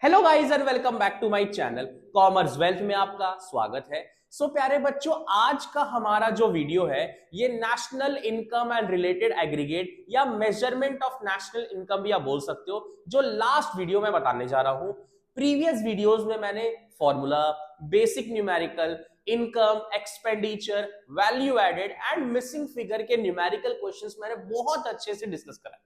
Hello guys and welcome back to my channel Commerce Wealth में आपका स्वागत है। प्यारे बच्चों, आज का हमारा जो वीडियो है ये national income and related aggregate या मेजरमेंट ऑफ नेशनल इनकम भी आप बोल सकते हो, जो लास्ट वीडियो में बताने जा रहा हूं। प्रीवियस वीडियोस में मैंने formula, basic numerical, income, expenditure, value added and missing figure के न्यूमेरिकल क्वेश्चंस मैंने बहुत अच्छे से डिस्कस करा।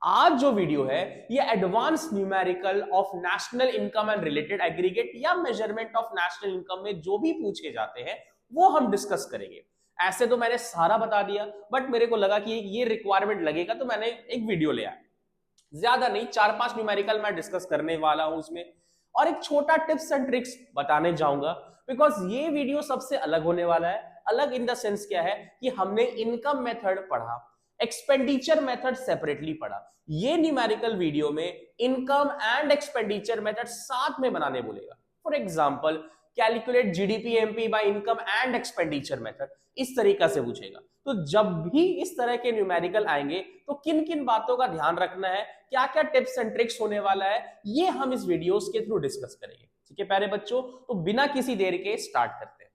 आज जो वीडियो है ये advance numerical of national income and related aggregate या मेजरमेंट ऑफ नेशनल इनकम में जो भी पूछे जाते हैं वो हम डिस्कस करेंगे। ऐसे तो मैंने सारा बता दिया, बट मेरे को लगा कि ये रिक्वायरमेंट लगेगा तो मैंने एक वीडियो ले आया। ज्यादा नहीं, 4-5 न्यूमेरिकल मैं डिस्कस करने वाला हूं उसमें, और एक छोटा टिप्स एंड ट्रिक्स बताने जाऊंगा। बिकॉज ये वीडियो सबसे अलग होने वाला है। अलग इन द सेंस क्या है कि हमने इनकम मेथड पढ़ा, एक्सपेंडिचर मेथड सेपरेटली पढ़ा। ये न्यूमेरिकल वीडियो में इनकम एंड एक्सपेंडिचर मेथड साथ में बनाने बोलेगा। For example, calculate GDP MP by income and expenditure method, इस तरीका से पूछेगा। तो जब भी इस तरह के न्यूमेरिकल आएंगे तो किन किन बातों का ध्यान रखना है, क्या क्या टिप्स एंड ट्रिक्स होने वाला है, ये हम इस वीडियोस के थ्रू डिस्कस करेंगे। ठीक है प्यारे बच्चों, तो बिना किसी देर के स्टार्ट करते हैं।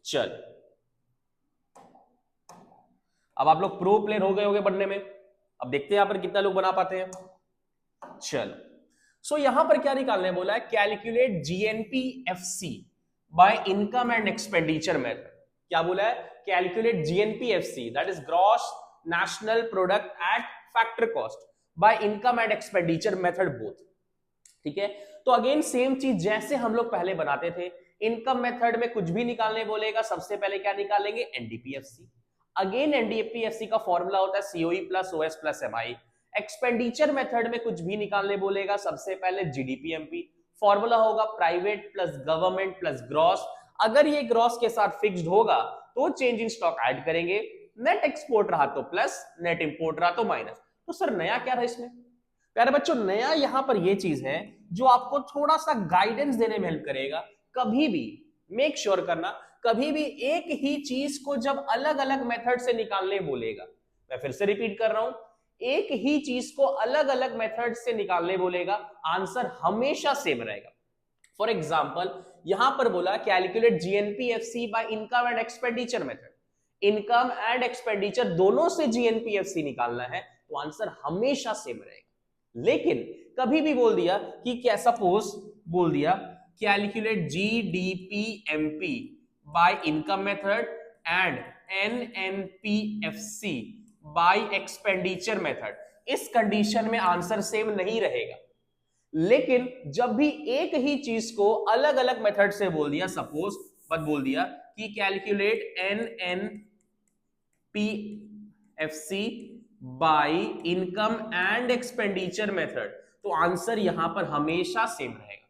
चल, अब आप लोग प्रो प्लेयर हो गए होंगे बनने में। अब देखते हैं यहां पर कितना लोग बना पाते हैं। चलो, यहां पर क्या निकालने बोला है, calculate GNPFC by income and expenditure method. क्या बोला है? Calculate GNPFC, that is gross national product at factor cost, by income and expenditure method both. ठीक है, तो अगेन सेम चीज जैसे हम लोग पहले बनाते थे। इनकम मेथड में कुछ भी निकालने बोलेगा, सबसे पहले क्या निकालेंगे? एनडीपीएफसी। अगेन एनडीपीएफसी का फॉर्मूला होता है COE plus OS plus MI. Expenditure method में कुछ भी निकालने बोलेगा, सबसे पहले जीडीपीएमपी। फॉर्मूला होगा private plus government plus gross. अगर ये ग्रॉस के साथ फिक्स्ड होगा तो चेंज इन स्टॉक ऐड करेंगे। नेट एक्सपोर्ट रहा तो प्लस, नेट इंपोर्ट रहा तो माइनस। तो सर नया क्या रहा इसमें? प्यारे बच्चों, नया यहां पर यह चीज है जो आपको थोड़ा सा गाइडेंस देने में हेल्प करेगा। कभी भी मेक श्योर करना, कभी भी एक ही चीज को जब अलग अलग मेथड से निकालने बोलेगा, मैं फिर से रिपीट कर रहा हूं, एक ही चीज को अलग अलग मेथड से निकालने बोलेगा, आंसर हमेशा सेम रहेगा। फॉर एग्जाम्पल, यहां पर बोला calculate GNPFC by income and expenditure method. Income and expenditure दोनों से जीएनपीएफसी निकालना है तो आंसर हमेशा सेम रहेगा। लेकिन कभी भी बोल दिया कि क्या, सपोज बोल दिया calculate GDPMP by income method and NNPFC by expenditure method, इस कंडीशन में आंसर सेम नहीं रहेगा। लेकिन जब भी एक ही चीज को अलग अलग मेथड से बोल दिया, सपोज बट बोल दिया कि calculate NNPFC by income and expenditure method, तो आंसर यहां पर हमेशा सेम रहेगा।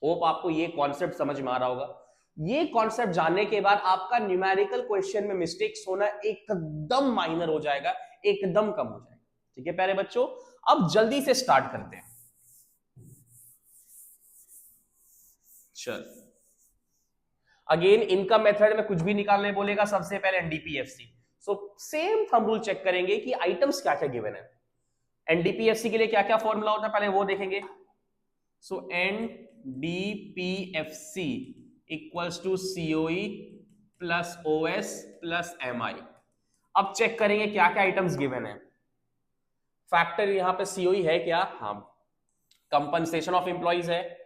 होप आपको ये कॉन्सेप्ट समझ में आ रहा होगा। ये कॉन्सेप्ट जानने के बाद आपका न्यूमेरिकल क्वेश्चन में मिस्टेक्स होना एकदम माइनर हो जाएगा, एकदम कम हो जाएगा। ठीक है प्यारे बच्चों, अब जल्दी से स्टार्ट करते हैं। चल, अगेन इनकम मेथड में कुछ भी निकालने बोलेगा, सबसे पहले NDPFC. So same thumb rule check करेंगे कि आइटम्स क्या क्या गिवन है। एनडीपीएफसी के लिए क्या क्या फॉर्मूला होता है पहले वो देखेंगे। So NDPFC equals to COE plus OS plus MI. अब चेक करेंगे क्या क्या आइटम्स गिवन है। फैक्टर यहां पे सीओई है क्या? हाँ। कंपनसेशन ऑफ एम्प्लॉइज है,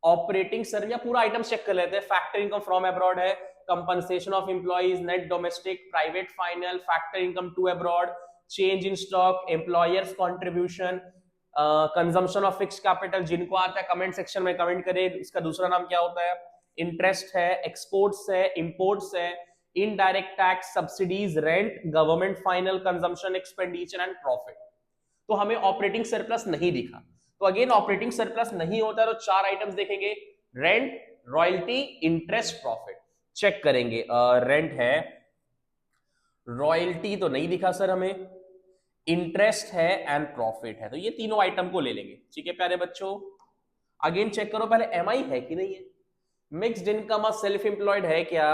ऑपरेटिंग सर, या पूरा आइटम चेक कर लेते हैं। फैक्टर इनकम फ्रॉम अब्रॉड है, compensation of employees, net domestic, private final, factor income to abroad, change in stock, employers contribution, consumption of fixed capital. जिनको आता है कमेंट सेक्शन में कमेंट करें इसका दूसरा नाम क्या होता है। इंटरेस्ट है, एक्सपोर्ट्स है, इंपोर्ट्स है, indirect tax, subsidies, rent, government final, consumption, expenditure and profit. तो हमें ऑपरेटिंग सरप्लस नहीं दिखा, तो अगेन ऑपरेटिंग सरप्लस नहीं होता तो चार आइटम्स देखेंगे। Rent, royalty, interest, profit. Check करेंगे, रेंट है, रॉयल्टी तो नहीं दिखा सर हमें, इंटरेस्ट है एंड प्रॉफिट है, तो ये तीनों आइटम को ले लेंगे। ठीक है प्यारे बच्चों, अगेन चेक करो पहले एमआई है कि नहीं है। मिक्स्ड इनकम और सेल्फ एम्प्लॉयड है क्या?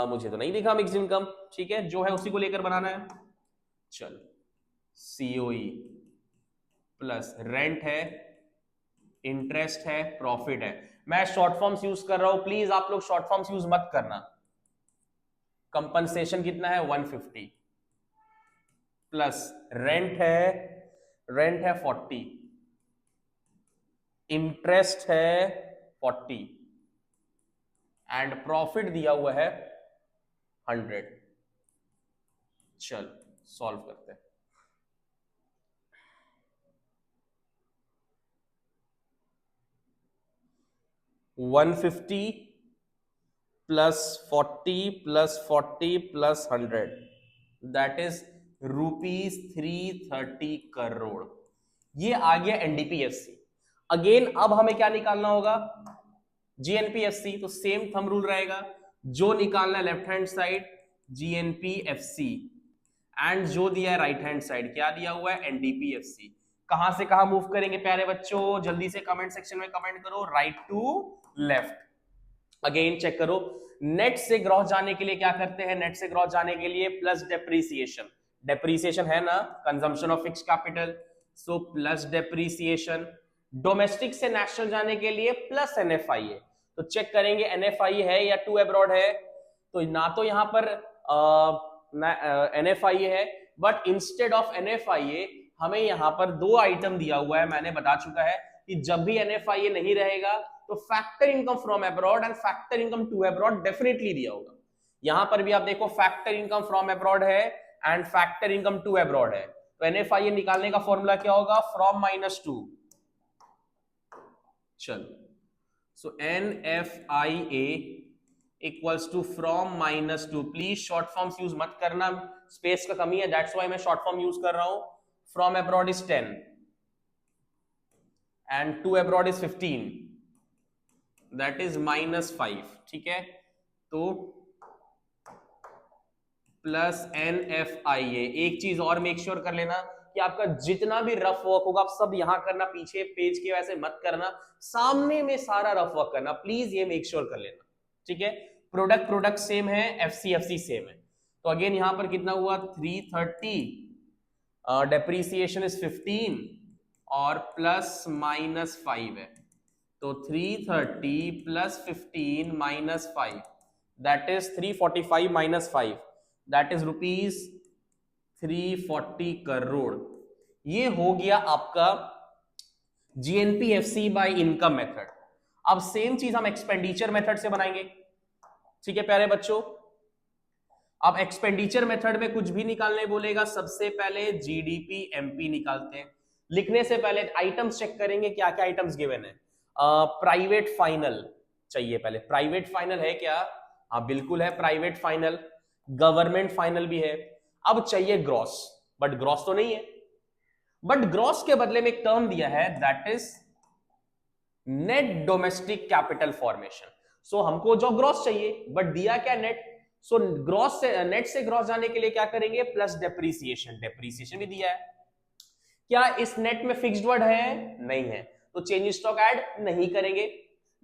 मुझे तो नहीं दिखा मिक्स्ड इनकम। ठीक है, जो है उसी को लेकर बनाना है। चलो, सीओई प्लस रेंट है, इंटरेस्ट है, प्रॉफिट है। मैं शॉर्ट फॉर्म्स यूज कर रहा हूं, प्लीज आप लोग शॉर्ट फॉर्म्स यूज मत करना। कंपनसेशन कितना है 150 प्लस रेंट है 40, इंटरेस्ट है 40 एंड प्रॉफिट दिया हुआ है 100। चल सॉल्व करते हैं। 150 plus 40 plus 40 plus 100 that is ₹330 crore. ये आ गया एनडीपीएफसी। अगेन अब हमें क्या निकालना होगा, जीएनपीएफसी। तो सेम थंब रूल रहेगा, जो निकालना है left hand side GNPFC and जो दिया है राइट हैंड साइड क्या दिया हुआ है एनडीपीएफसी। कहां से कहां मूव करेंगे प्यारे बच्चों, जल्दी से कमेंट सेक्शन में कमेंट करो, right to left. Again check करो, नेट से ग्रॉस जाने के लिए क्या करते हैं, नेट से ग्रॉस जाने के लिए प्लस डेप्रीसिएशन। डेप्रीसिएशन है ना consumption of fixed capital, so plus depreciation. Domestic से नेशनल जाने के लिए प्लस एनएफआईए। तो चेक करेंगे एनएफआईए है या टू अब्रॉड है। तो ना तो यहां पर एनएफआईए है, बट इंस्टेड ऑफ एनएफआईए हमें यहां पर दो आइटम दिया हुआ है। मैंने बता चुका है कि जब भी एनएफआईए नहीं रहेगा तो factor income from abroad and factor income to abroad definitely दिया होगा। यहां पर भी आप देखो फैक्टर इनकम फ्रॉम अब्रॉड है and factor income to abroad है। तो एनएफआईए निकालने का फॉर्मूला क्या होगा, फ्रॉम -2। चलो, so NFIA equals to from -2। Please short forms use मत करना, स्पेस का कमी है, दैट्स व्हाई मैं शॉर्ट फॉर्म यूज कर रहा हूं। From abroad is 10 and to abroad is 15, that is -5। ठीक है, तो प्लस एनएफआईए। एक चीज और मेक श्योर कर लेना कि आपका जितना भी रफ वर्क होगा आप सब यहां करना, पीछे पेज के वैसे मत करना, सामने में सारा रफ वर्क करना, प्लीज ये मेक श्योर कर लेना। ठीक है, प्रोडक्ट सेम है, एफसी सेम है। तो अगेन यहां पर कितना हुआ 330, डेप्रीसिएशन इज 15 और प्लस -5 है। तो 330 plus 15 -5 that is 345 -5 that is ₹340 crore. ये हो गया आपका जीएनपीएफसी बाय इनकम मेथड। अब सेम चीज हम एक्सपेंडिचर मेथड से बनाएंगे। ठीक है प्यारे बच्चों, अब एक्सपेंडिचर मेथड में कुछ भी निकालने बोलेगा, सबसे पहले जीडीपी एमपी निकालते हैं। लिखने से पहले आइटम्स चेक करेंगे, क्या क्या आइटम्स गिवन है। प्राइवेट फाइनल चाहिए पहले, प्राइवेट फाइनल है क्या, हाँ बिल्कुल है प्राइवेट फाइनल। गवर्नमेंट फाइनल भी है। अब चाहिए ग्रॉस, बट ग्रॉस तो नहीं है, बट ग्रॉस के बदले में एक टर्म दिया है that is net domestic capital formation. So हमको जो ग्रॉस चाहिए बट दिया क्या नेट, सो ग्रॉस से नेट से ग्रॉस जाने के लिए क्या करेंगे, प्लस डेप्रीसिएशन। डेप्रीसिएशन भी दिया है। क्या इस नेट में फिक्स्ड वर्ड है, नहीं है, तो चेंज स्टॉक ऐड नहीं करेंगे।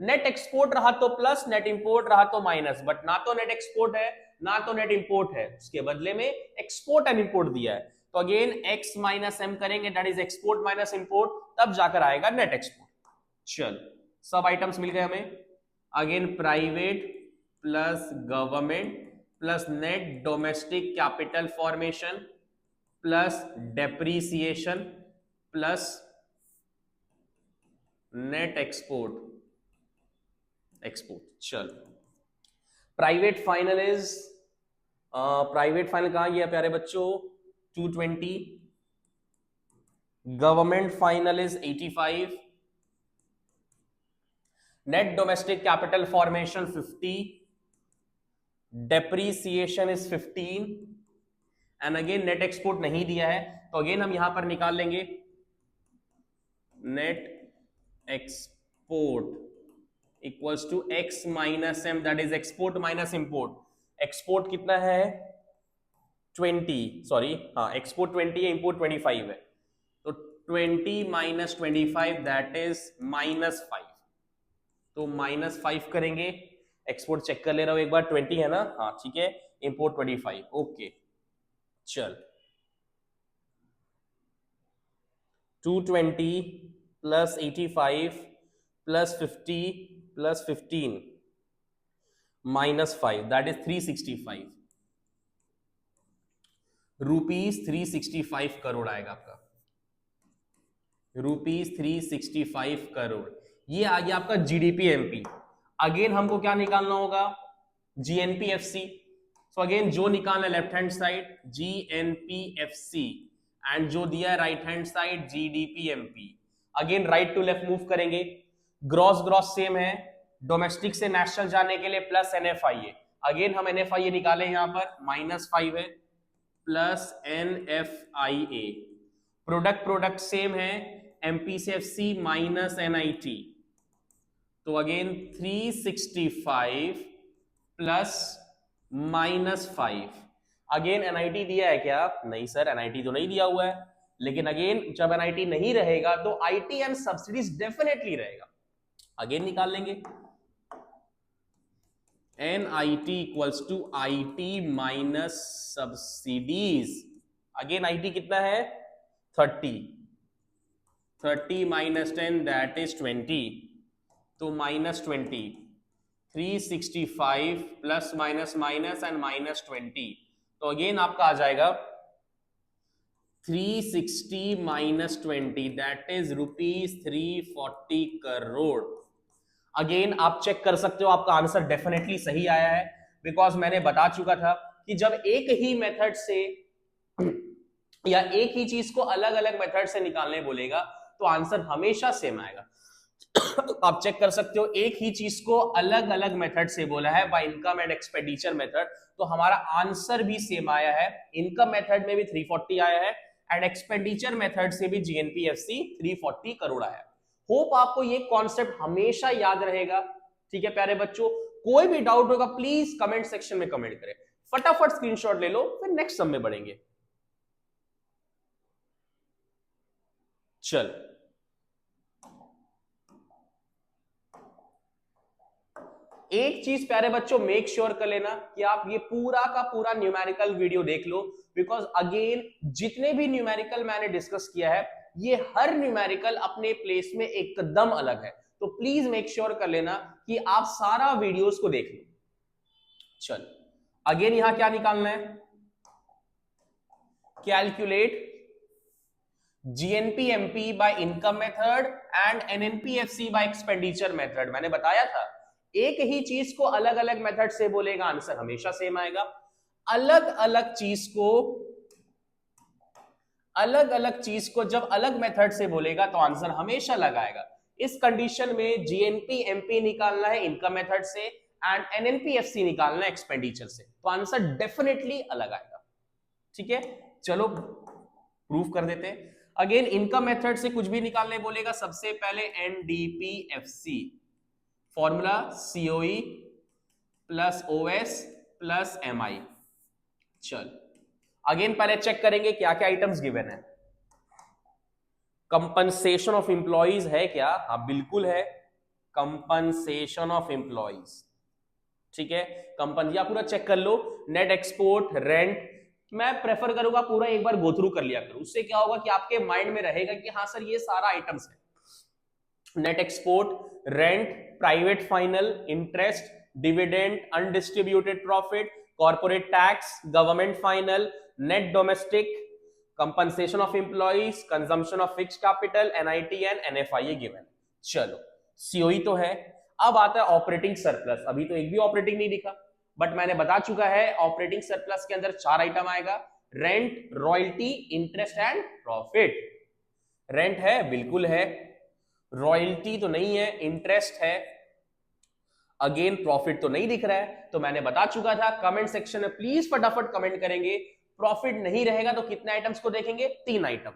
नेट एक्सपोर्ट रहा तो प्लस, नेट इंपोर्ट रहा तो माइनस, बट ना तो नेट एक्सपोर्ट है ना तो नेट इंपोर्ट है, उसके बदले में एक्सपोर्ट एंड इंपोर्ट दिया है। तो अगेन x माइनस एम करेंगे, that is export minus import, तब जाकर आएगा नेट एक्सपोर्ट। चल सब आइटम्स मिल गए हमें। Again private plus government plus net domestic capital formation plus depreciation plus net export. चल private final is, private final कहां गया प्यारे बच्चों, 220। Government final is 85। Net domestic capital formation 50, depreciation is 15 and again net export नहीं दिया है, तो again हम यहां पर निकाल लेंगे net export equals to x minus M, that is export minus import. Export कितना है 20, सॉरी हाँ एक्सपोर्ट 20 है, इंपोर्ट 25 है, तो 20 माइनस 25 दैट इज -5। तो -5 करेंगे, एक्सपोर्ट चेक कर ले रहा हूं एक बार, 20 है ना, हाँ ठीक है, इंपोर्ट 25, ओके। चल 220 plus 85 plus 50 plus 15 -5, that is 365 rupees. 365 crore आएगा आपका, रुपीज 365 करोड़। ये आ गया आपका जीडीपी एमपी। अगेन हमको क्या निकालना होगा, जीएनपीएफसी। सो अगेन जो निकालना है left hand side GNPFC, and जो दिया है right hand side GDPMP. Again right to left move करेंगे, ग्रॉस ग्रॉस सेम है, डोमेस्टिक से नेशनल जाने के लिए प्लस एनएफआईए। अगेन हम एनएफआईए निकालें, यहां पर -5 है plus NFIA. Product product same है, एमपी से एफसी माइनस एनआईटी। तो अगेन 365 प्लस -5। अगेन एनआईटी दिया है क्या? नहीं सर, एनआईटी तो नहीं दिया हुआ है। लेकिन अगेन जब एनआईटी नहीं रहेगा तो आईटी एंड सब्सिडीज डेफिनेटली रहेगा। अगेन निकाल लेंगे, NIT equals to IT minus subsidies. Again IT कितना है? 30 माइनस 10 दैट इज 20, तो -20। 365 प्लस माइनस माइनस एंड -20, तो अगेन आपका आ जाएगा 360 minus 20 that is rupees 340 crore. Again आप चेक कर सकते हो, आपका आंसर डेफिनेटली सही आया है, बिकॉज मैंने बता चुका था कि जब एक ही मेथड से या एक ही चीज को अलग अलग मेथड से निकालने बोलेगा तो आंसर हमेशा सेम आएगा। आप चेक कर सकते हो, एक ही चीज को अलग अलग मेथड से बोला है, by income and expenditure method, तो हमारा आंसर भी सेम आया है। इनकम मेथड में भी 340 आया है एंड एक्सपेंडिचर मेथड से भी जीएनपीएफसी 340 करोड़ आया है। होप आपको ये कॉन्सेप्ट हमेशा याद रहेगा। ठीक है प्यारे बच्चों, कोई भी डाउट होगा प्लीज कमेंट सेक्शन में कमेंट करें। फटाफट स्क्रीनशॉट ले लो, फिर नेक्स्ट सम में बढ़ेंगे। चल एक चीज प्यारे बच्चों मेक श्योर कर लेना कि आप ये पूरा का पूरा न्यूमेरिकल वीडियो देख लो, बिकॉज अगेन जितने भी न्यूमेरिकल मैंने डिस्कस किया है ये हर न्यूमेरिकल अपने प्लेस में एकदम अलग है, तो प्लीज मेक श्योर कर लेना कि आप सारा वीडियोस को देख लो। चल अगेन यहां क्या निकालना है, calculate GNPMP by income method and NNPFC by expenditure method. मैंने बताया था एक ही चीज को अलग अलग मेथड से बोलेगा आंसर हमेशा सेम आएगा, अलग अलग चीज को जब अलग मेथड से बोलेगा तो आंसर हमेशा अलग आएगा। इस कंडीशन में जीएनपीएमपी निकालना है इनकम मेथड से एंड एनएनपीएफसी निकालना है एक्सपेंडिचर से, तो आंसर डेफिनेटली अलग आएगा। ठीक है, चलो प्रूफ कर देते हैं। अगेन इनकम मेथड से कुछ भी निकालने बोलेगा, सबसे पहले NDPFC, formula COE plus OS plus MI. चल अगेन पहले चेक करेंगे क्या क्या आइटम्स गिवन है। कंपनसेशन ऑफ एम्प्लॉइज है क्या? हाँ बिल्कुल है, कंपनसेशन ऑफ एम्प्लॉइज। ठीक है, कंपन या पूरा चेक कर लो। नेट एक्सपोर्ट, रेंट, मैं प्रेफर करूंगा पूरा एक बार गो थ्रू कर लिया करो, उससे क्या होगा कि आपके माइंड में रहेगा कि हाँ सर ये सारा आइटम्स है। Net export, rent, private final, interest, dividend, undistributed profit, corporate tax, government final, net domestic, compensation of employees, consumption of fixed capital, NIT and NFIA given. चलो सीओई तो है, अब आता है ऑपरेटिंग सरप्लस। अभी तो एक भी ऑपरेटिंग नहीं दिखा, बट मैंने बता चुका है ऑपरेटिंग सरप्लस के अंदर 4 आइटम आएगा, rent, royalty, interest and profit. Rent है, बिल्कुल है, रॉयल्टी तो नहीं है, इंटरेस्ट है, अगेन प्रॉफिट तो नहीं दिख रहा है। तो मैंने बता चुका था, कमेंट सेक्शन में प्लीज फटाफट कमेंट करेंगे। प्रॉफिट नहीं रहेगा तो कितने आइटम्स को देखेंगे? 3 item,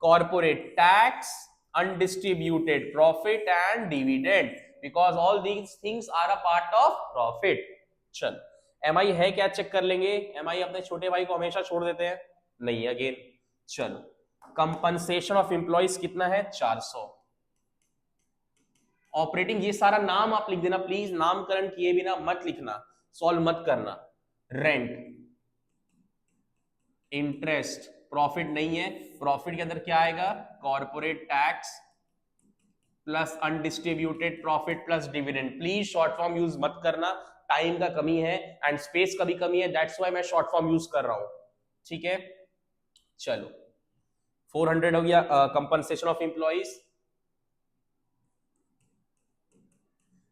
corporate tax, undistributed profit and dividend, because all these things are a part of profit. चल एमआई है क्या, चेक कर लेंगे। एमआई अपने छोटे भाई को हमेशा छोड़ देते हैं, नहीं अगेन। चलो कंपनसेशन ऑफ एम्प्लॉइज कितना है? 400। ऑपरेटिंग, ये सारा नाम आप लिख देना प्लीज, नामकरण किए बिना मत लिखना, सॉल्व मत करना। रेंट, इंटरेस्ट, प्रॉफिट नहीं है, प्रॉफिट के अंदर क्या आएगा, corporate tax plus undistributed profit plus dividend. Please short form use मत करना, टाइम का कमी है एंड स्पेस का भी कमी है, दैट्स व्हाई मैं शॉर्ट फॉर्म यूज कर रहा हूं, ठीक है। चलो 400 हो गया कंपनसेशन ऑफ एम्प्लॉइज।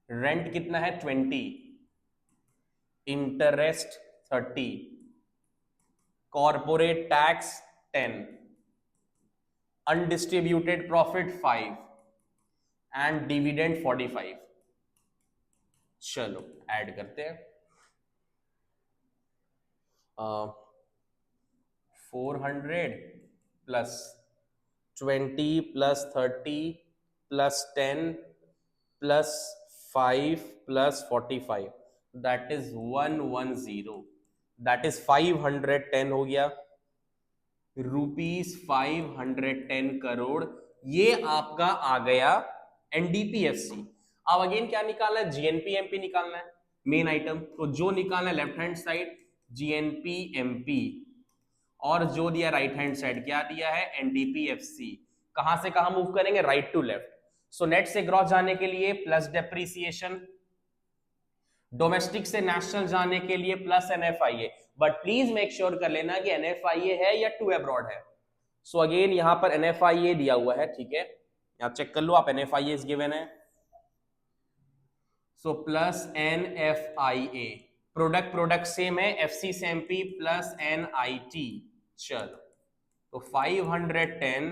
रेंट कितना है 20, interest 30, corporate tax 10, undistributed profit 5 and dividend 45। चलो ऐड करते हैं 400 plus 20 plus 30 plus 10 plus 5 plus 45, that is 110, that is 510 हो गया, रुपीज 510 करोड़। ये आपका आ गया एनडीपीएफसी। अब अगेन क्या निकालना है, जीएनपी एमपी निकालना है मेन आइटम। तो जो निकालना है left hand side GNP MP, और जो दिया राइट हैंड साइड क्या दिया है एनडीपीएफसी। कहां से कहां मूव करेंगे, right to left. So net से ग्रॉस जाने के लिए प्लस डेप्रीसिएशन, डोमेस्टिक से नेशनल जाने के लिए plus NFIA, but please make sure कर लेना कि एनएफआईए है या टू अब्रॉड है। सो अगेन यहां पर एनएफआईए दिया हुआ है, ठीक है, यहां चेक कर लो आप, एनएफआईए इज गिवन है। So plus NFIA, product same है, एफसी से एमपी प्लस एनआईटी। चलो तो 510,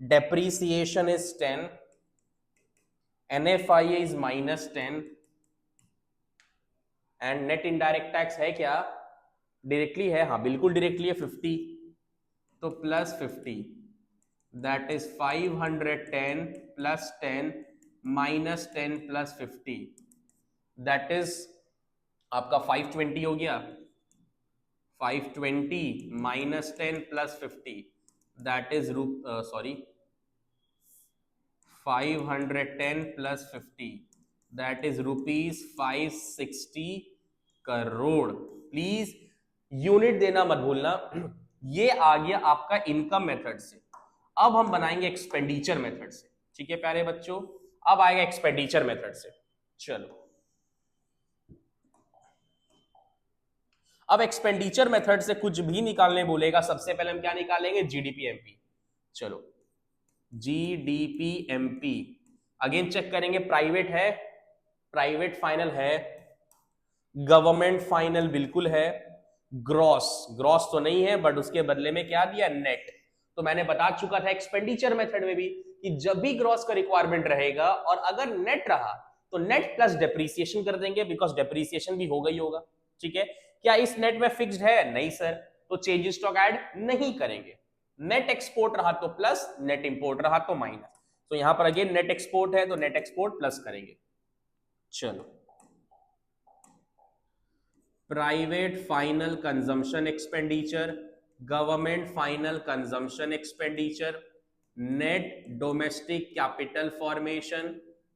depreciation is 10, NFIA is -10 and net indirect tax है क्या, डायरेक्टली है, हाँ बिल्कुल डायरेक्टली है 50, तो plus 50, that is 510 plus 10 minus 10 plus 50, that is आपका 520 हो गया, 520 minus 10 plus 50, that is 510 plus 50, that is rupees 560 crore. Please unit देना मत भूलना। ये आ गया आपका इनकम मेथड से। अब हम बनाएंगे एक्सपेंडिचर मेथड से, ठीक है प्यारे बच्चों, अब आएगा एक्सपेंडिचर मेथड से। चलो अब एक्सपेंडिचर मेथड से कुछ भी निकालने बोलेगा, सबसे पहले हम क्या निकालेंगे, जीडीपी एमपी। चलो जीडीपी एमपी अगेन चेक करेंगे, प्राइवेट है, प्राइवेट फाइनल है, गवर्नमेंट फाइनल बिल्कुल है, ग्रॉस ग्रॉस तो नहीं है, बट उसके बदले में क्या दिया, नेट। तो मैंने बता चुका था एक्सपेंडिचर मेथड में भी कि जब भी ग्रॉस का रिक्वायरमेंट रहेगा और अगर नेट रहा तो नेट प्लस डेप्रीसिएशन कर देंगे, बिकॉज डेप्रीसिएशन भी होगा ही होगा, ठीक है। क्या इस नेट में फिक्स्ड है, नहीं सर, तो चेंज स्टॉक ऐड नहीं करेंगे। नेट एक्सपोर्ट रहा तो प्लस, नेट इंपोर्ट रहा तो माइनस। तो यहां पर अगेन नेट एक्सपोर्ट है तो नेट एक्सपोर्ट प्लस करेंगे। चलो private final consumption expenditure, government final consumption expenditure, net domestic capital formation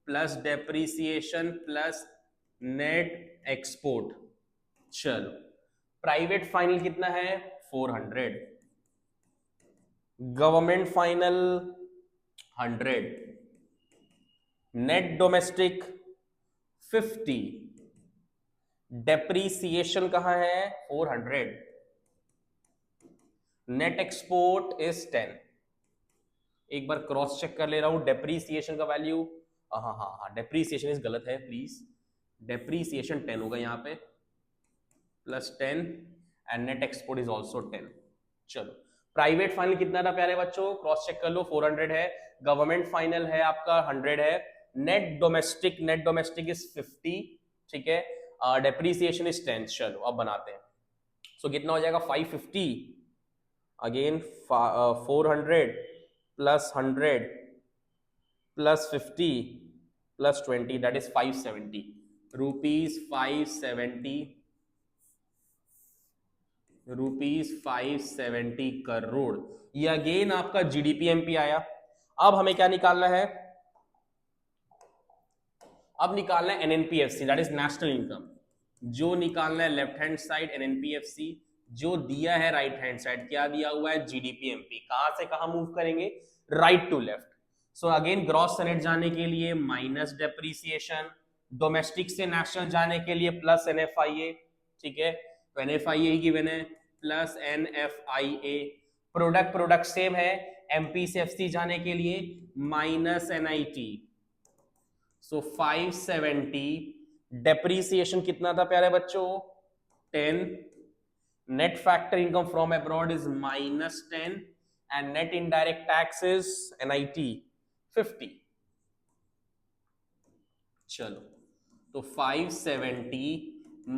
plus depreciation plus net export. चलो प्राइवेट फाइनल कितना है 400, government final 100, net domestic 50, depreciation कहां है 400, नेट एक्सपोर्ट इज 10। एक बार क्रॉस चेक कर ले रहा हूं, डेप्रीसिएशन का वैल्यू, हाँ हाँ हाँ डेप्रीसिएशन इज गलत है, प्लीज डेप्रीसिएशन 10 होगा यहाँ पे, plus 10 and net export is also 10। चलो प्राइवेट फाइनल कितना था प्यारे बच्चों, क्रॉस चेक कर लो, 400 है, गवर्नमेंट फाइनल है आपका 100 है, नेट डोमेस्टिक इज 50, ठीक है, डेप्रीसिएशन इज 10। चलो अब बनाते हैं, सो कितना हो जाएगा 550, again 400 plus 100 plus 50 plus 20, that is 570 rupees, 570 crore. ये अगेन आपका जीडीपी एमपी आया। अब हमें क्या निकालना है, अब निकालना है एनएनपीएफसी, दैट इज नेशनल इनकम। जो निकालना है लेफ्ट हैंड साइड एनएनपीएफसी, जो दिया है राइट हैंड साइड, क्या दिया हुआ है, जीडीपी एमपी, कहां से कहां मूव करेंगे, right to left. So again gross सेनेट जाने के लिए माइनस डेप्रीसिएशन, डोमेस्टिक से नेशनल जाने के लिए प्लस एनएफआईए, ठीक है, तो एनएफआईए गिवन है plus NFIA, product product same है, एमपी से एफसी जाने के लिए माइनस एनआईटी, सो 570, डेप्रीसिएशन कितना था प्यारे बच्चों, 10, net factor income from abroad is minus 10 and net indirect tax is NIT 50। चलो तो 570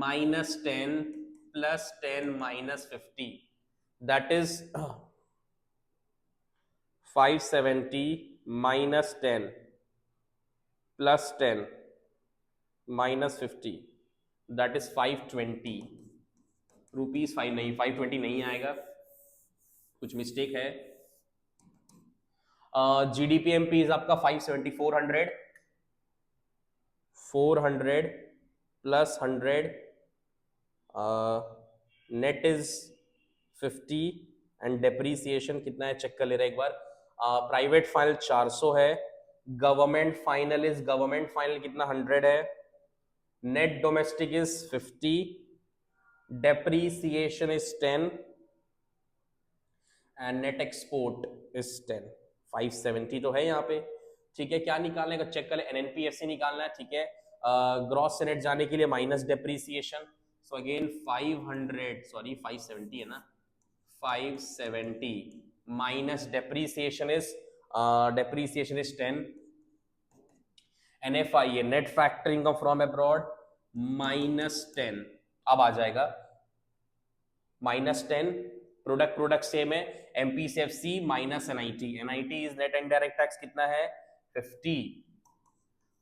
minus 10 plus 10 minus 50, that is 570 minus 10 plus 10 minus 50, that is 520 rupees, 5 नहीं, 520 नहीं आएगा, कुछ मिस्टेक है। जीडीपी एमपी आपका 570, 400 plus 100, net is 50 and depreciation कितना है चेक कर ले रहे एक बार। प्राइवेट फाइनल 400 है, गवर्नमेंट फाइनल कितना 100 है, net domestic is 50, depreciation is 10 and net export is 10। 570 तो है यहाँ पे, ठीक है। क्या निकालने का चेक कर ले, एनएनपीएफसी निकालना है, ठीक है। ग्रॉस सेनेट जाने के लिए माइनस डेप्रीसिएशन, सो अगेन 570 है ना, 570 minus depreciation is 10, NFIA net factor income from abroad minus 10, अब आ जाएगा -10, प्रोडक्ट सेम है, एमपी से FC minus NIT is net indirect tax कितना है 50।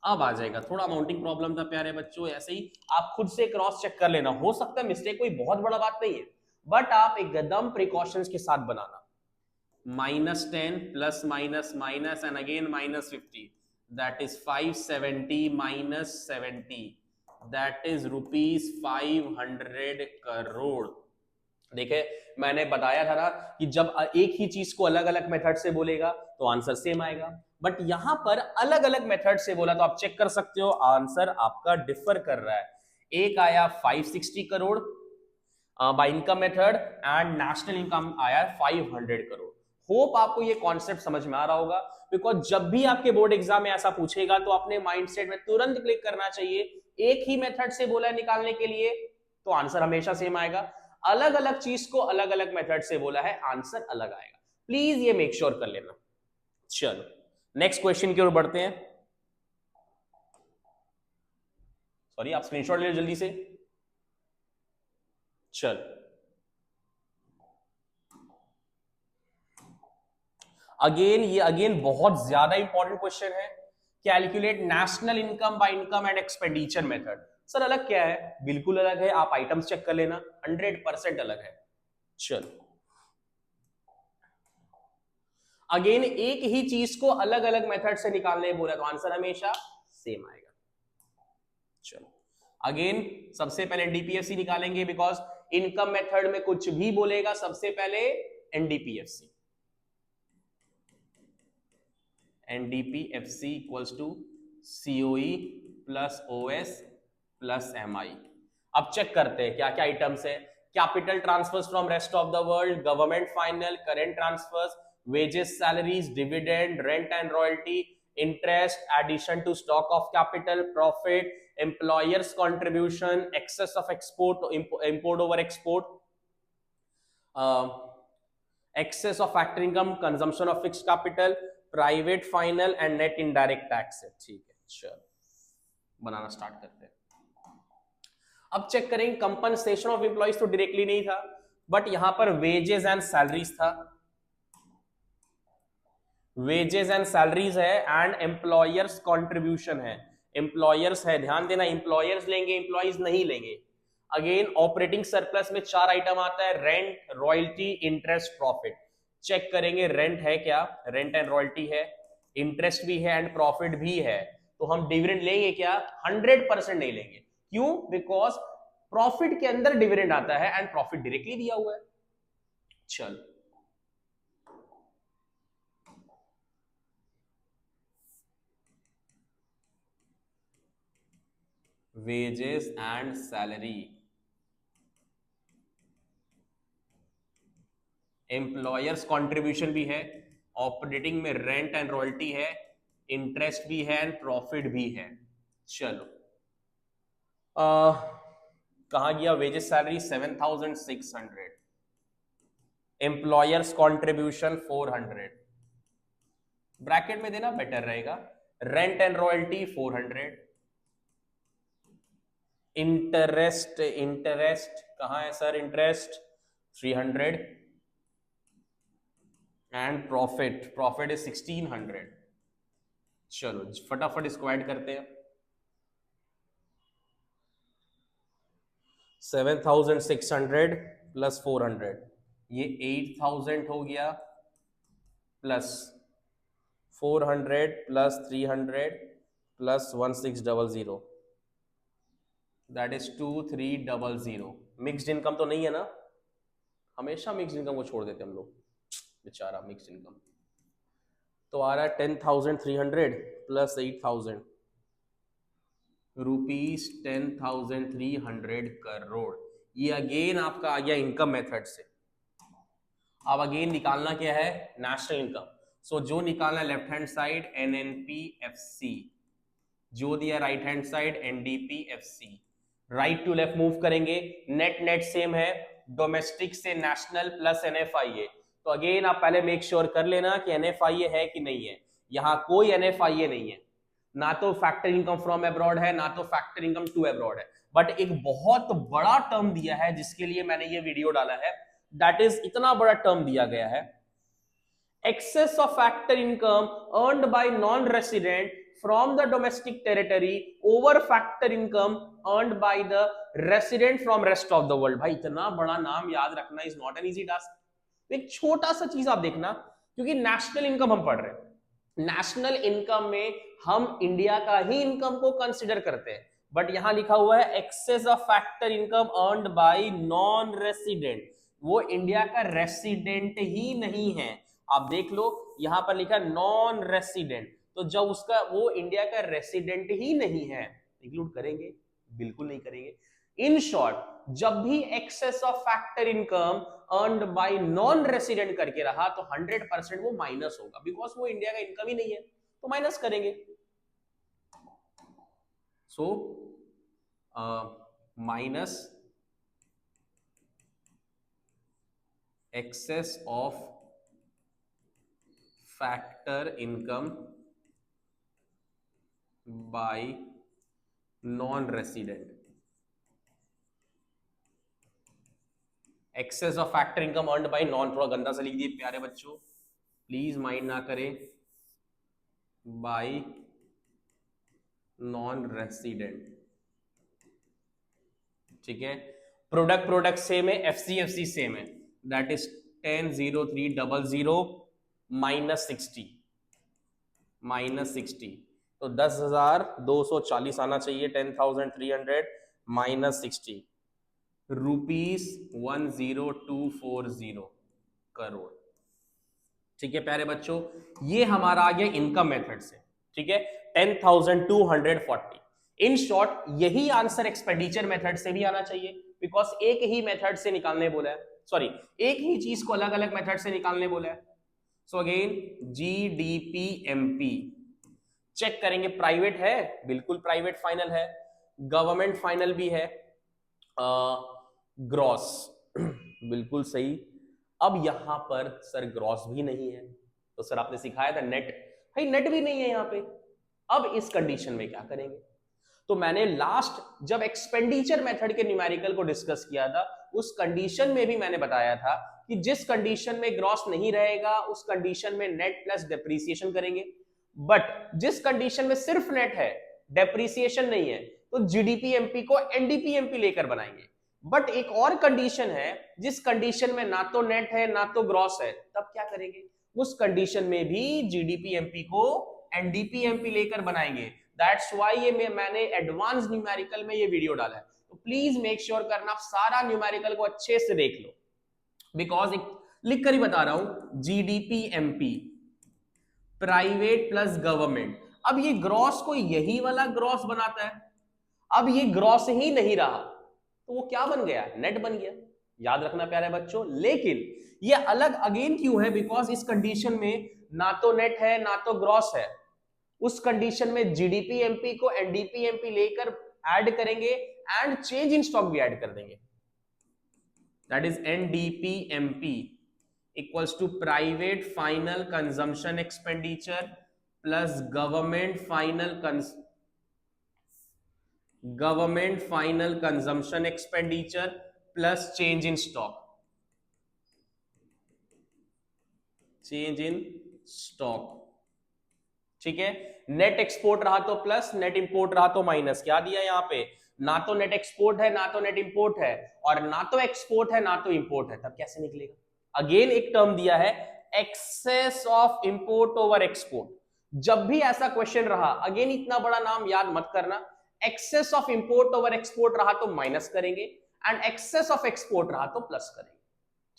अब आ जाएगा, थोड़ा अमाउंटिंग प्रॉब्लम था प्यारे बच्चों, ऐसे ही आप खुद से क्रॉस चेक कर लेना, हो सकता है मिस्टेक, कोई बहुत बड़ा बात नहीं है, बट आप एकदम प्रिकॉशंस के साथ बनाना। -10 plus minus minus and again -50, that is 570 minus 70, that is ₹500 crore. देखे मैंने बताया था ना कि जब एक ही चीज को अलग अलग मेथड से बोलेगा तो आंसर सेम आएगा, बट यहां पर अलग अलग मेथड से बोला तो आप चेक कर सकते हो आंसर आपका डिफर कर रहा है। एक आया 560 crore by income method and national income आया 500 करोड़। होप आपको ये कॉन्सेप्ट समझ में आ रहा होगा, बिकॉज जब भी आपके बोर्ड एग्जाम में ऐसा पूछेगा तो अपने माइंडसेट में तुरंत क्लिक करना चाहिए, एक ही मेथड से बोला है निकालने के लिए तो आंसर हमेशा सेम आएगा, अलग अलग चीज को अलग अलग मेथड से बोला है आंसर अलग आएगा। प्लीज ये मेक श्योर कर लेना। चलो नेक्स्ट क्वेश्चन की ओर बढ़ते हैं। सॉरी आप स्क्रीनशॉट ले लो जल्दी से। चल अगेन बहुत ज्यादा इंपॉर्टेंट क्वेश्चन है, calculate national income by income and expenditure method. Sir अलग क्या है, बिल्कुल अलग है, आप आइटम्स चेक कर लेना, 100% अलग है। चलो अगेन एक ही चीज को अलग अलग मेथड से निकालने बोला तो आंसर हमेशा सेम आएगा। चलो अगेन सबसे पहले एनडीपीएफसी निकालेंगे, बिकॉज इनकम मेथड में कुछ भी बोलेगा सबसे पहले NDPFC. NDPFC equals to COE plus OS plus MI. अब चेक करते हैं क्या क्या आइटम्स है। Capital transfers from rest of the world, government final, current transfers, wages, salaries, dividend, rent and royalty, interest, addition to stock of capital, profit, employers contribution, excess of export, import over export, excess of factory income, consumption of fixed capital, private final and net indirect tax है। ठीक है चलो बनाना start करते हैं। अब check करेंगे compensation of employees तो directly नहीं था, बट यहां पर वेजेस एंड सैलरीज था, वेजेस एंड सैलरीज है एंड एम्प्लॉयर्स कंट्रीब्यूशन है, एम्प्लॉयर्स है, ध्यान देना एम्प्लॉयर्स लेंगे एम्प्लॉइज नहीं लेंगे। अगेन ऑपरेटिंग सरप्लस में 4 आइटम आता है, rent, royalty, interest, profit. Check करेंगे रेंट है क्या, रेंट एंड रॉयल्टी है, इंटरेस्ट भी है एंड प्रॉफिट भी है, तो हम डिविडेंड लेंगे क्या, 100% नहीं लेंगे। क्यों, बिकॉज प्रॉफिट के अंदर डिविडेंड आता है एंड प्रॉफिट डायरेक्टली दिया हुआ है। चल wages and salary, employers contribution भी है, ऑपरेटिंग में रेंट एंड रॉयल्टी है, इंटरेस्ट भी है एंड प्रॉफिट भी है। चलो कहां गया wages salary 7,600, employers contribution 400, bracket में देना बेटर रहेगा, rent and royalty 400, interest interest कहां है sir, interest 300 and profit profit is 1600। चलो फटाफट इसको ऐड करते हैं, 7,600 प्लस 400 ये 8,000 हो गया, plus 400 plus 300 plus 1600 that is 2300। Mixed income तो नहीं है ना, हमेशा मिक्स्ड इनकम को छोड़ देते हम लोग, बेचारा मिक्स्ड इनकम। तो आ रहा है 10,300 प्लस 8,000 रुपीज 10,300 करोड़। ये अगेन आपका आ गया इनकम मेथड से। अब अगेन निकालना क्या है, नेशनल इनकम। सो जो निकालना लेफ्ट हैंड साइड NNPFC, जो दिया right hand side NDPFC, right to left move करेंगे, नेट नेट सेम है, डोमेस्टिक से नेशनल प्लस NFIA। तो अगेन आप पहले मेक श्योर कर लेना कि NFIA है कि नहीं है, यहां कोई NFIA नहीं है, ना तो फैक्टर इनकम फ्रॉम अब्रॉड है ना तो फैक्टर इनकम टू अब्रॉड है, बट एक बहुत बड़ा टर्म दिया है जिसके लिए मैंने ये वीडियो डाला है, दैट इज इतना बड़ा टर्म दिया गया है, excess of factor income earned by non-resident from the domestic territory over factor income earned by the resident from rest of the world। भाई इतना बड़ा नाम याद रखना is not an easy task. एक छोटा सा चीज आप देखना, क्योंकि नेशनल इनकम हम पढ़ रहे हैं, नेशनल इनकम में हम इंडिया का ही इनकम को कंसिडर करते हैं, बट यहां लिखा हुआ है excess of factor income earned by non resident, वो इंडिया का रेसिडेंट ही नहीं है। आप देख लो यहां पर लिखा नॉन रेसिडेंट, तो जब उसका वो इंडिया का रेसिडेंट ही नहीं है, इंक्लूड करेंगे? बिल्कुल नहीं करेंगे। इन शॉर्ट, जब भी excess of factor income earned by non resident करके रहा तो 100% वो माइनस होगा, बिकॉज वो इंडिया का इनकम ही नहीं है, तो माइनस करेंगे। So minus excess of factor income by non resident, excess of factor income earned by non, थोड़ा गंदा सा लिख दिए प्यारे बच्चों, प्लीज माइंड ना करें, बाय नॉन रेसिडेंट, ठीक है। प्रोडक्ट सेम है, FCFC सेम है, दैट इज 10,0300 माइनस 60, तो 10,240 आना चाहिए, 10,300 माइनस 60 रुपीज 10240 करोड़, ठीक है प्यारे बच्चों। ये हमारा आ गया इनकम मेथड से, ठीक है, 10,240। इन शॉर्ट यही आंसर एक्सपेंडिचर मेथड से भी आना चाहिए, बिकॉज एक ही मेथड से निकालने बोला है, सॉरी एक ही चीज को अलग अलग मेथड से निकालने बोला है। सो अगेन GDPMP चेक करेंगे, प्राइवेट है, बिल्कुल प्राइवेट फाइनल है, गवर्नमेंट फाइनल भी है, ग्रॉस बिल्कुल सही। अब यहां पर सर ग्रॉस भी नहीं है, तो सर आपने सिखाया था नेट, भाई नेट भी नहीं है यहां पे। अब इस कंडीशन में क्या करेंगे, तो मैंने लास्ट जब एक्सपेंडिचर मेथड के न्यूमेरिकल को डिस्कस किया था, उस कंडीशन में भी मैंने बताया था कि जिस कंडीशन में ग्रॉस नहीं रहेगा उस कंडीशन में नेट प्लस डेप्रीसिएशन करेंगे, बट जिस कंडीशन में सिर्फ नेट है डेप्रीसिएशन नहीं है तो GDPMP को NDPMP लेकर बनाएंगे। बट एक और कंडीशन है जिस कंडीशन में ना तो नेट है ना तो ग्रॉस है, तब क्या करेंगे, उस कंडीशन में भी GDPMP को NDPMP लेकर बनाएंगे। दैट्स व्हाई ये मैंने एडवांस न्यूमेरिकल में ये वीडियो डाला है। तो प्लीज मेक श्योर करना आप सारा न्यूमेरिकल को अच्छे से देख लो, बिकॉज लिख कर ही बता रहा हूं, GDP MP private plus government. अब ये ग्रॉस को यही वाला ग्रॉस बनाता है, अब ये ग्रॉस ही नहीं रहा तो वो क्या बन गया, नेट बन गया। याद रखना प्यारे बच्चों, लेकिन ये अलग अगेन क्यों है, बिकॉज इस कंडीशन में ना तो नेट है ना तो ग्रॉस है। उस कंडीशन में जीडीपी एमपी को एनडीपी एमपी लेकर ऐड करेंगे एंड चेंज इन स्टॉक भी ऐड कर देंगे, that is NDP MP equals to private final consumption expenditure plus government final consumption expenditure plus change in stock, ठीक है। नेट एक्सपोर्ट रहा तो प्लस, नेट इंपोर्ट रहा तो माइनस। क्या दिया यहां पे, ना तो नेट एक्सपोर्ट है ना तो नेट इंपोर्ट है, और ना तो एक्सपोर्ट है ना तो इंपोर्ट है, तब कैसे निकलेगा। अगेन एक टर्म दिया है, excess of import over export. जब भी ऐसा क्वेश्चन रहा, अगेन इतना बड़ा नाम याद मत करना, excess of import over export रहा तो माइनस करेंगे एंड एक्सेस ऑफ एक्सपोर्ट रहा तो प्लस करेंगे,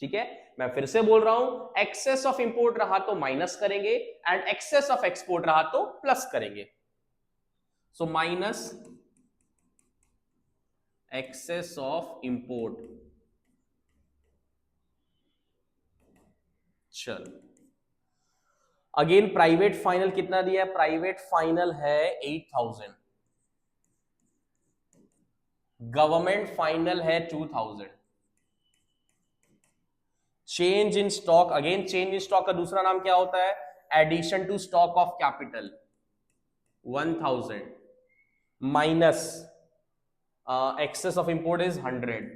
ठीक है। मैं फिर से बोल रहा हूं, एक्सेस ऑफ इंपोर्ट रहा तो माइनस करेंगे एंड एक्सेस ऑफ एक्सपोर्ट रहा तो प्लस करेंगे। So minus excess of import, चल अगेन प्राइवेट फाइनल कितना दिया है, प्राइवेट फाइनल है 8000, गवर्नमेंट फाइनल है 2000। Change in stock, again change in stock का दूसरा नाम क्या होता है, addition to stock of capital 1000 minus excess of import is 100,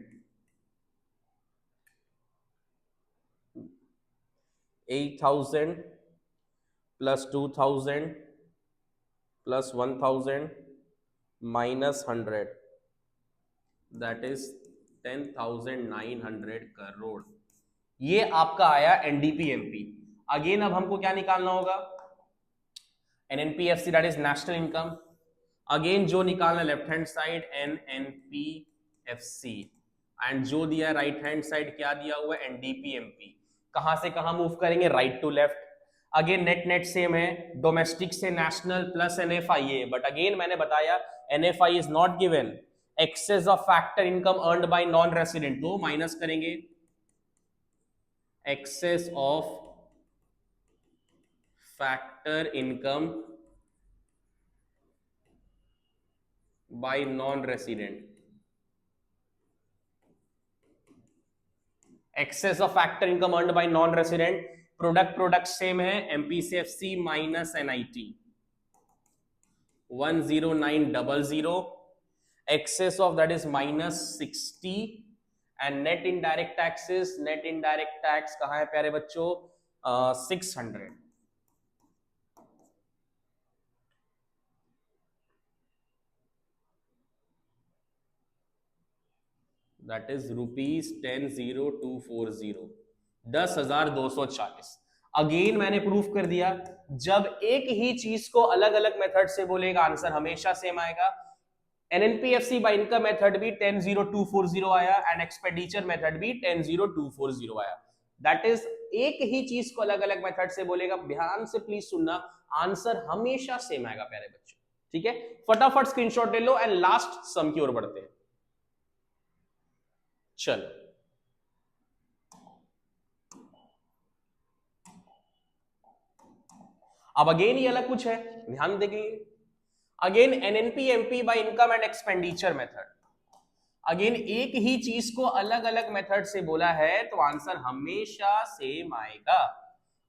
8000 plus 2000 plus 1000 minus 100, that is 10,900 crore. ये आपका आया एनडीपीएमपी। अगेन अब हमको क्या निकालना होगा, NNPFC that is national income. Again जो निकालना left hand side NNPFC, and जो दिया राइट हैंड साइड क्या दिया हुआ है, एनडीपीएमपी। कहां से कहां मूव करेंगे, right to left. Again net net same है, डोमेस्टिक से national plus NFIA, but again मैंने बताया NFI is not given. Excess of factor income earned by non resident, तो माइनस करेंगे excess of factor income by non resident. Excess of factor income earned by non resident, product same है, MPCFC minus NIT 10900, excess of that is minus 60 and net indirect taxes, net indirect tax कहां है प्यारे बच्चों, 600। that is rupees 10,240, 10,240। Again मैंने proof कर दिया, जब एक ही चीज को अलग अलग मेथड से बोलेगा आंसर हमेशा सेम आएगा। एनएनपीएफसी बाय इनकम मेथड भी 10,240 आया एंड एक्सपेंडिचर मेथड भी 10,240 आया। दैट इज एक ही चीज को अलग अलग मेथड से बोलेगा, ध्यान से प्लीज सुनना, आंसर हमेशा सेम आएगा प्यारे बच्चों, ठीक है। फटाफट स्क्रीनशॉट ले लो एंड लास्ट सम की ओर बढ़ते हैं। चलो अब अगेन ये अलग कुछ है, ध्यान देंगे। Again NNPMP by income and expenditure method, again एक ही चीज को अलग अलग मेथड से बोला है तो आंसर हमेशा सेम आएगा।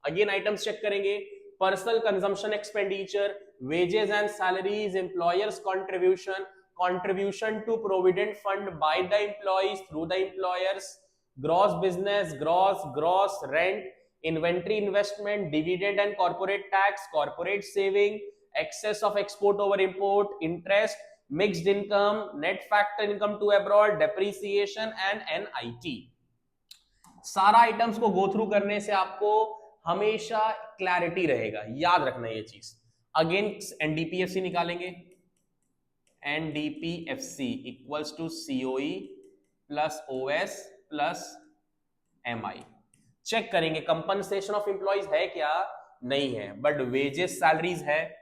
अगेन आइटम्स चेक करेंगे, personal consumption expenditure, wages and salaries, employers contribution, contribution to provident fund by the employees through the employers, gross business, gross rent, inventory investment, dividend and corporate tax, corporate saving, excess of export over import, interest, mixed income, net factor income to abroad, depreciation and NIT। सारा items को go through करने से आपको हमेशा clarity रहेगा, याद रखना ये चीज। अगेन एनडीपीएफसी निकालेंगे, NDPFC equals to COE plus OS plus MI। Check करेंगे कंपनसेशन ऑफ एम्प्लॉइज है क्या, नहीं है, बट वेजेस सैलरीज है।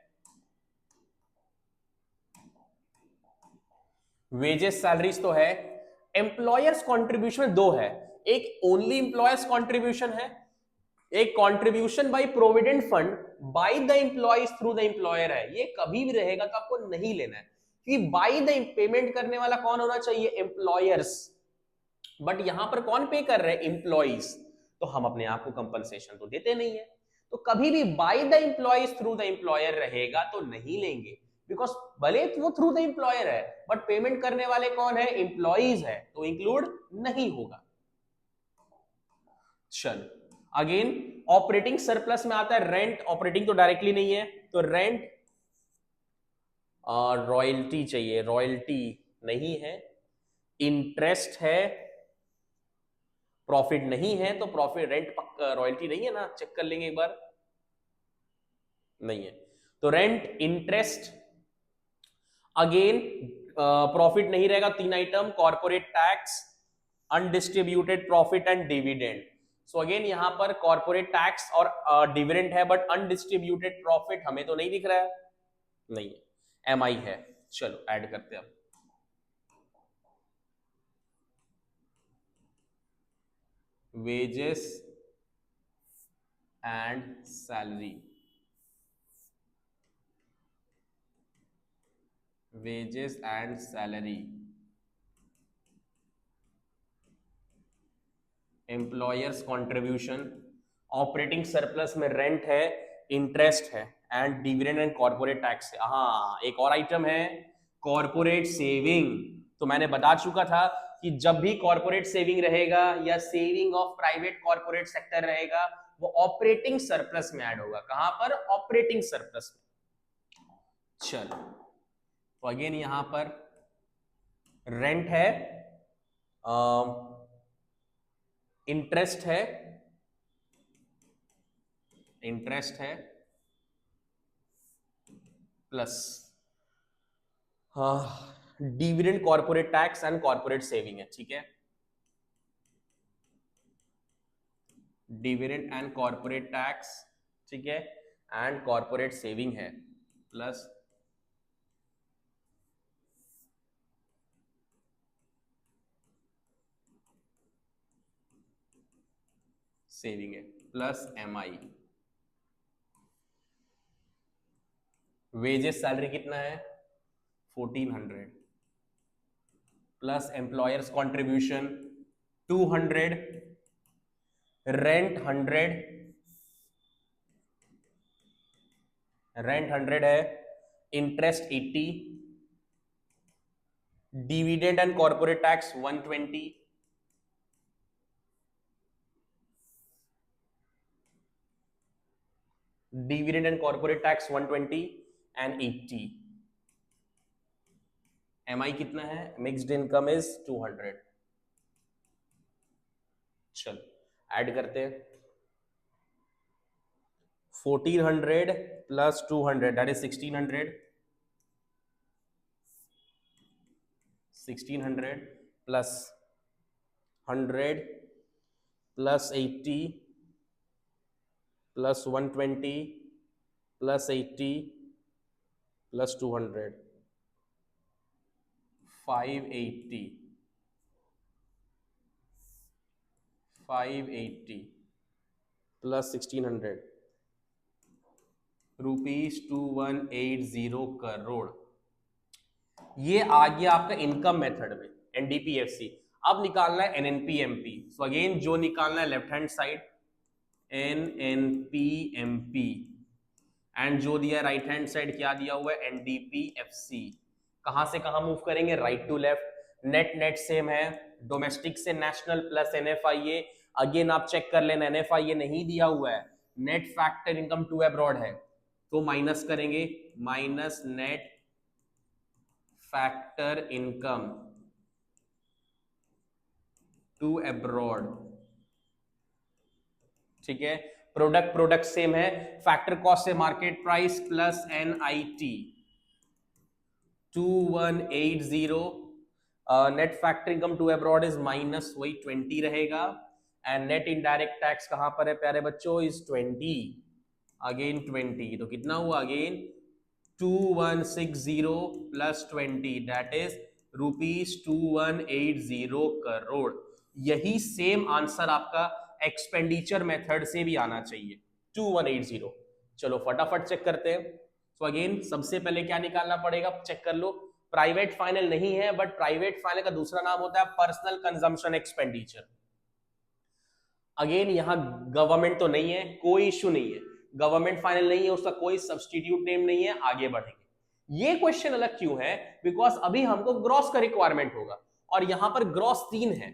वेजेस सैलरीज तो है। एम्प्लॉयर्स कंट्रीब्यूशन दो है, एक ओनली एम्प्लॉयर्स कंट्रीब्यूशन है, एक contribution by provident fund by the employees through the employer है। ये कभी भी रहेगा तो आपको नहीं लेना है कि बाय द पेमेंट करने वाला कौन होना चाहिए, एम्प्लॉयर्स, बट यहां पर कौन पे कर रहे हैं, एम्प्लॉयज, तो हम अपने आप को कंपनसेशन तो देते नहीं है, तो कभी भी by the employees through the employer रहेगा तो नहीं लेंगे, बिकॉज भले वो थ्रू द एम्प्लॉयर है बट पेमेंट करने वाले कौन है, एम्प्लॉयज है, तो इंक्लूड नहीं होगा। चलो अगेन ऑपरेटिंग सरप्लस में आता है रेंट, ऑपरेटिंग तो डायरेक्टली नहीं है, तो रेंट और रॉयल्टी चाहिए, रॉयल्टी नहीं है, इंटरेस्ट है, प्रॉफिट नहीं है, तो प्रॉफिट रेंट रॉयल्टी नहीं है ना, चेक कर लेंगे एक बार, नहीं है, तो रेंट इंटरेस्ट अगेन प्रॉफिट नहीं रहेगा, तीन item corporate tax, undistributed profit and dividend. So again यहां पर कॉर्पोरेट टैक्स और डिविडेंड है, बट अनडिस्ट्रीब्यूटेड प्रॉफिट हमें तो नहीं दिख रहा है, नहीं है, MI है। चलो ऐड करते हैं अब, wages and salary, wages and salary, employers contribution, operating surplus में रेंट है, इंटरेस्ट है and dividend and corporate tax है। हाँ एक और आइटम है कॉर्पोरेट सेविंग, तो मैंने बता चुका था कि जब भी कॉर्पोरेट सेविंग रहेगा या saving of private corporate sector रहेगा वो ऑपरेटिंग सरप्लस में ऐड होगा, कहां पर, ऑपरेटिंग सरप्लस में। चलो तो अगेन यहां पर रेंट है, इंटरेस्ट है, इंटरेस्ट है plus dividend corporate tax and corporate saving है, ठीक है, डिविडेंड एंड कॉर्पोरेट टैक्स, ठीक है, एंड कॉर्पोरेट सेविंग है प्लस सेविंग है प्लस MI। वेजेस सैलरी कितना है 1400 plus employers contribution 200, rent 100, rent 100 है, interest 80, dividend and corporate tax 120, dividend and corporate tax 120 and 80, MI कितना है, मिक्स्ड इनकम इज 200। चलो ऐड करते हैं, 1400 plus 200 that is 1600, 1600 plus 100 plus 80 plus 120 plus 80 plus 200, 580, 580 plus 1600 ₹2180 crore. ये आ गया आपका इनकम मेथड में NDPFC। अब निकालना है NNPMP। सो अगेन जो निकालना है left hand side NNPMP and जो दिया राइट हैंड साइड क्या दिया हुआ है NDPFC। कहां से कहां मूव करेंगे, right to left, net net same है, डोमेस्टिक से नेशनल प्लस NFIA। अगेन आप चेक कर लेना NFIA नहीं दिया हुआ है, net factor income to abroad है तो माइनस करेंगे, minus net factor income to abroad, ठीक है, प्रोडक्ट प्रोडक्ट सेम है, फैक्टर कॉस्ट से market price plus NIT, 2180. Net factor income to abroad is minus वही 20 रहेगा, एंड नेट इनडायरेक्ट टैक्स कहां पर है प्यारे बच्चों, इज 20, अगेन 20, तो कितना हुआ again 2160 plus 20, that is ₹2180 crore. यही सेम आंसर आपका एक्सपेंडिचर मेथड से भी आना चाहिए, 2180। चलो फटाफट चेक करते हैं। तो अगेन सबसे पहले क्या निकालना पड़ेगा, चेक कर लो। प्राइवेट फाइनल नहीं है, बट प्राइवेट फाइनल का दूसरा नाम होता है पर्सनल कंजम्पशन एक्सपेंडिचर। अगेन यहां गवर्नमेंट तो नहीं है, कोई इश्यू नहीं है, गवर्नमेंट फाइनल नहीं है, उसका कोई सब्सटीट्यूट नेम नहीं है, आगे बढ़ेंगे। ये क्वेश्चन अलग क्यों है, बिकॉज अभी हमको ग्रॉस का रिक्वायरमेंट होगा और यहां पर ग्रॉस 3 है।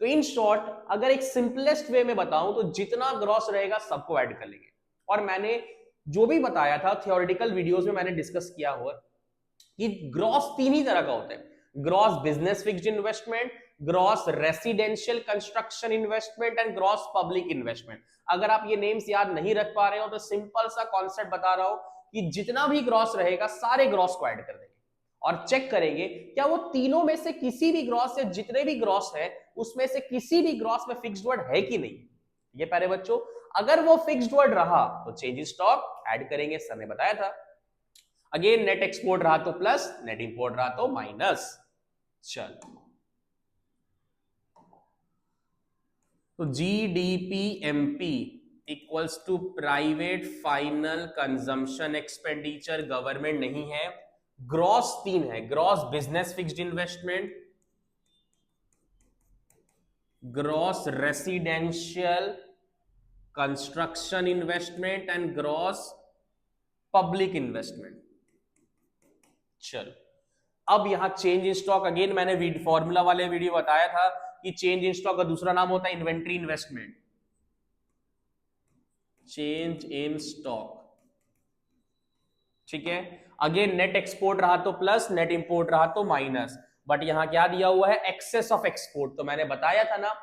तो इन शॉर्ट अगर एक सिंपलेस्ट वे में बताऊं तो जितना ग्रॉस रहेगा सबको ऐड कर लेंगे। और मैंने जो भी बताया था थियोरेटिकल वीडियोस में मैंने डिस्कस किया हुआ कि ग्रॉस 3 ही तरह का होता है, gross business fixed investment, gross residential construction investment and gross public investment. अगर आप ये नेम्स याद नहीं रख पा रहे हो तो सिंपल सा कॉन्सेप्ट बता रहा हूं कि जितना भी ग्रॉस रहेगा सारे ग्रॉस को ऐड कर देंगे और चेक करेंगे क्या वो तीनों में से किसी भी ग्रॉस या जितने भी ग्रॉस है उसमें से किसी भी ग्रॉस में फिक्स्ड वर्ड है कि नहीं। ये प्यारे बच्चों अगर वो फिक्स्ड वर्ड रहा तो चेंज इन स्टॉक ऐड करेंगे, सर ने बताया था। अगेन नेट एक्सपोर्ट रहा तो प्लस, नेट इंपोर्ट रहा तो माइनस। चल तो GDPMP equals to private final consumption expenditure, government नहीं है, ग्रॉस 3 है, gross business fixed investment, gross residential construction investment and gross public investment. चलो अब यहां चेंज इन स्टॉक, अगेन मैंने फॉर्मूला वाले वीडियो बताया था कि चेंज इन स्टॉक का दूसरा नाम होता है inventory investment, change in stock, ठीक है। अगेन नेट एक्सपोर्ट रहा तो प्लस, नेट इंपोर्ट रहा तो माइनस, बट यहां क्या दिया हुआ है एक्सेस ऑफ एक्सपोर्ट, तो मैंने बताया था ना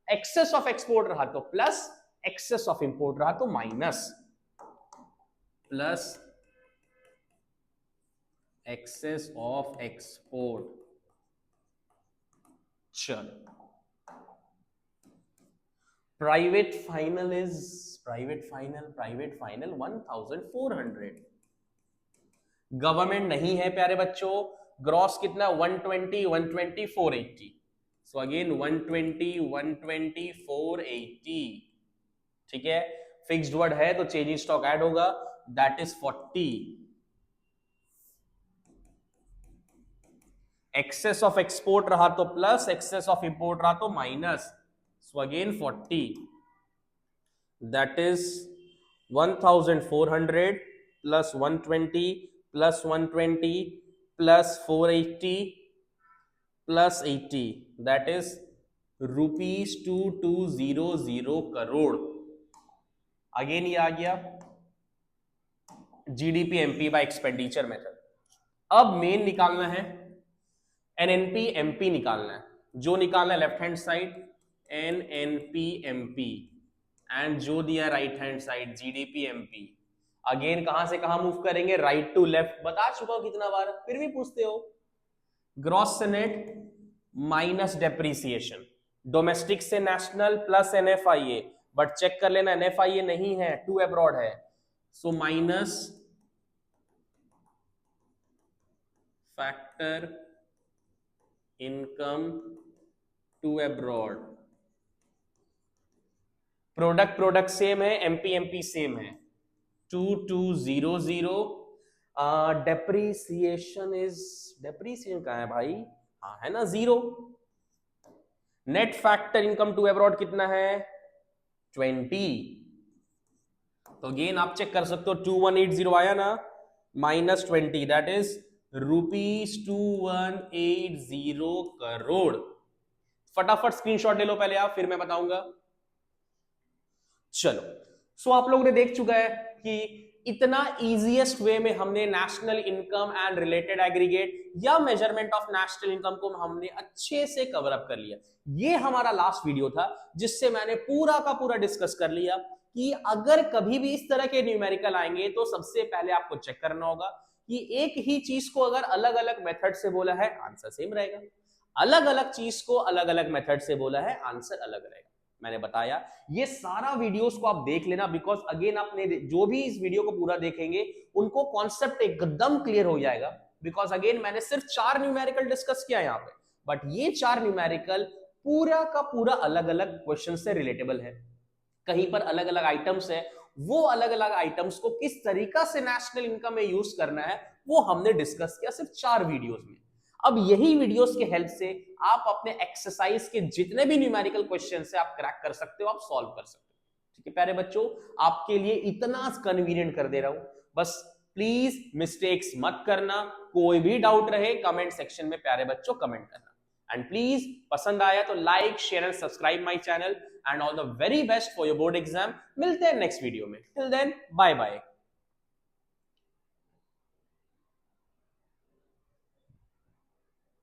एक्सेस ऑफ एक्सपोर्ट रहा तो प्लस, एक्सेस ऑफ इंपोर्ट रहा तो minus, plus excess of export. चलो प्राइवेट फाइनल 1400, गवर्नमेंट नहीं है प्यारे बच्चों, ग्रॉस कितना 120 120 480, सो अगेन 120 120 480, ठीक है। फिक्स्ड वर्ड है तो चेंज इन स्टॉक ऐड होगा, that is 40। Excess of export रहा तो प्लस, एक्सेस ऑफ इंपोर्ट रहा तो minus, so again 40, that is 1400 plus 120 plus 120 plus 480 plus 80, that is ₹2200 crore. Again ये आ गया GDP MP by expenditure method. अब मेन निकालना है एनएनपी एमपी निकालना है, जो निकालना है left hand side NNP MP, and जो दिया right hand side GDP MP. Again कहां से कहां मूव करेंगे, राइट टू लेफ्ट, बता चुका हूं कितना बार, फिर भी पूछते हो। ग्रॉस से नेट माइनस डेप्रीसिएशन, डोमेस्टिक से national plus NFIA, but check कर लेना एनएफआईए नहीं है, टू अब्रॉड है, so minus factor income to abroad. Product same है, एमपी सेम है, 2200। डेप्रीसिएशन कहां है भाई, हाँ है ना 0। Net factor income to abroad कितना है 20, तो अगेन आप चेक कर सकते हो 2180 आया ना, माइनस 20, दैट इज ₹2180 करोड़। फटाफट स्क्रीनशॉट ले लो पहले आप, फिर मैं बताऊंगा। चलो सो आप लोगों ने देख चुका है कि इतना इजीएस्ट वे में हमने national income and related aggregate या मेजरमेंट ऑफ नेशनल इनकम को हमने अच्छे से कवर अप कर लिया। ये हमारा लास्ट वीडियो था जिससे मैंने पूरा का पूरा डिस्कस कर लिया कि अगर कभी भी इस तरह के न्यूमेरिकल आएंगे तो सबसे पहले आपको चेक करना होगा कि एक ही चीज को अगर अलग अलग मेथड से बोला है आंसर सेम रहेगा, अलग अलग चीज को अलग अलग मेथड से बोला है आंसर अलग रहेगा। मैंने बताया ये सारा वीडियोस को आप देख लेना, बिकॉज अगेन आपने जो भी इस वीडियो को पूरा देखेंगे उनको कॉन्सेप्ट एकदम क्लियर हो जाएगा। बिकॉज अगेन मैंने सिर्फ 4 न्यूमेरिकल डिस्कस किया यहाँ पे, बट ये 4 न्यूमेरिकल पूरा का पूरा अलग अलग क्वेश्चन से रिलेटेबल है। कहीं पर अलग अलग आइटम्स है, वो अलग अलग आइटम्स को किस तरीका से नेशनल इनकम में यूज करना है वो हमने डिस्कस किया सिर्फ 4 वीडियोस में। अब यही वीडियोस के हेल्प से आप अपने एक्सरसाइज के जितने भी न्यूमेरिकल क्वेश्चन है आप क्रैक कर सकते हो, आप सॉल्व कर सकते हो। ठीक है प्यारे बच्चों, आपके लिए इतना कन्वीनियंट कर दे रहा हूं, बस प्लीज मिस्टेक्स मत करना। कोई भी डाउट रहे कमेंट सेक्शन में प्यारे बच्चों कमेंट करना, एंड प्लीज पसंद आया तो like share and subscribe my channel, and all the very best for your board exam. मिलते हैं नेक्स्ट वीडियो में, टिल देन बाय बाय।